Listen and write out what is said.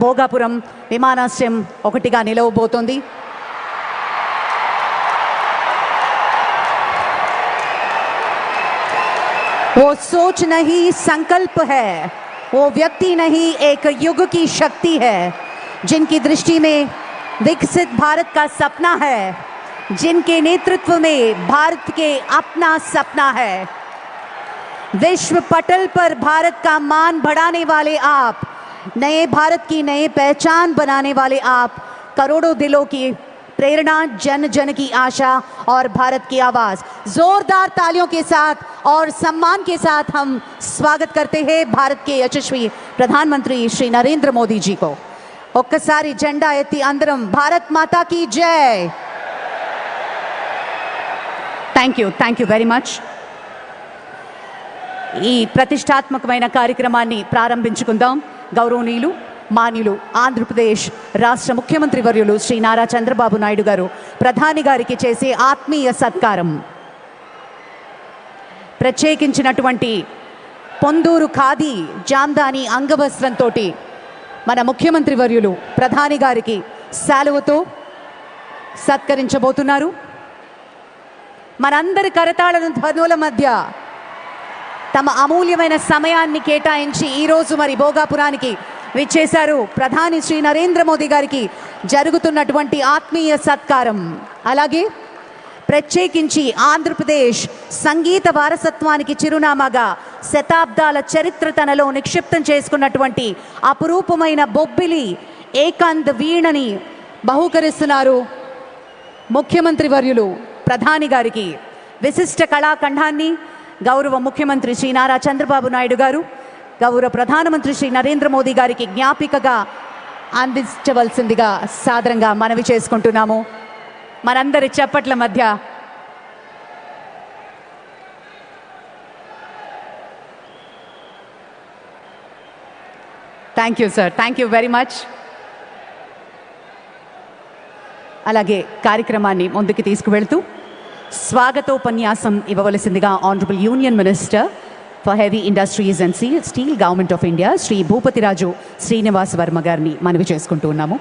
భోగాపురం విమానాశ్రయం ఒకటిగా నిలవబోతోంది. वो सोच नहीं संकल्प है, वो व्यक्ति नहीं एक युग की शक्ति है, जिनकी दृष्टि में विकसित भारत का सपना है, जिनके नेतृत्व में भारत के अपना सपना है. विश्व पटल पर भारत का मान बढ़ाने वाले आप, नए भारत की नए पहचान बनाने वाले आप, करोड़ों दिलों की प्रेरणा, जन जन की आशा और भारत की आवाज. जोरदार तालियों के साथ और सम्मान के साथ हम स्वागत करते हैं भारत के यशस्वी प्रधानमंत्री श्री नरेंद्र मोदी जी को. ఒక్కసారి జెండా ఎత్తి అందరం భారత్ మాతా की जय. Thank you very much. ఈ ప్రతిష్టాత్మకమైన కార్యక్రమాన్ని ప్రారంభించుకుందాం. గౌరవనీయులు మాన్యులు ఆంధ్రప్రదేశ్ రాష్ట్ర ముఖ్యమంత్రి వర్యులు శ్రీ నారా చంద్రబాబు నాయుడు గారు ప్రధాని గారికి చేసే ఆత్మీయ సత్కారం. ప్రత్యేకించినటువంటి పొందూరు ఖాదీ జాందాని అంగవస్త్రంతో మన ముఖ్యమంత్రి వర్యులు ప్రధాని గారికి శాలువతో సత్కరించబోతున్నారు. మనందరి కరతాళ ధ్వనుల మధ్య తమ అమూల్యమైన సమయాన్ని కేటాయించి ఈరోజు మరి భోగాపురానికి విచ్చేశారు ప్రధాని శ్రీ నరేంద్ర మోదీ గారికి జరుగుతున్నటువంటి ఆత్మీయ సత్కారం. అలాగే ప్రత్యేకించి ఆంధ్రప్రదేశ్ సంగీత వారసత్వానికి చిరునామాగా శతాబ్దాల చరిత్ర తనలో నిక్షిప్తం చేసుకున్నటువంటి అపురూపమైన బొబ్బిలి ఏకాంత్ వీణని బహూకరిస్తున్నారు ముఖ్యమంత్రి వర్యులు ప్రధాని గారికి. విశిష్ట కళాఖండాన్ని గౌరవ ముఖ్యమంత్రి శ్రీ నారా చంద్రబాబు నాయుడు గారు గౌరవ ప్రధానమంత్రి శ్రీ నరేంద్ర మోదీ గారికి జ్ఞాపికగా అందించవలసిందిగా సాదరంగా మనవి చేసుకుంటున్నాము. మనందరి చప్పట్ల మధ్య thank you sir, thank you very much. అలాగే కార్యక్రమాన్ని ముందుకు తీసుకువెళ్తూ స్వాగతోపన్యాసం ఇవ్వవలసిందిగా honourable union minister for heavy industries and steel government of India Shri Bhupathiraju Srinivas Varma గారిని మనవి చేసుకుంటూ ఉన్నాము.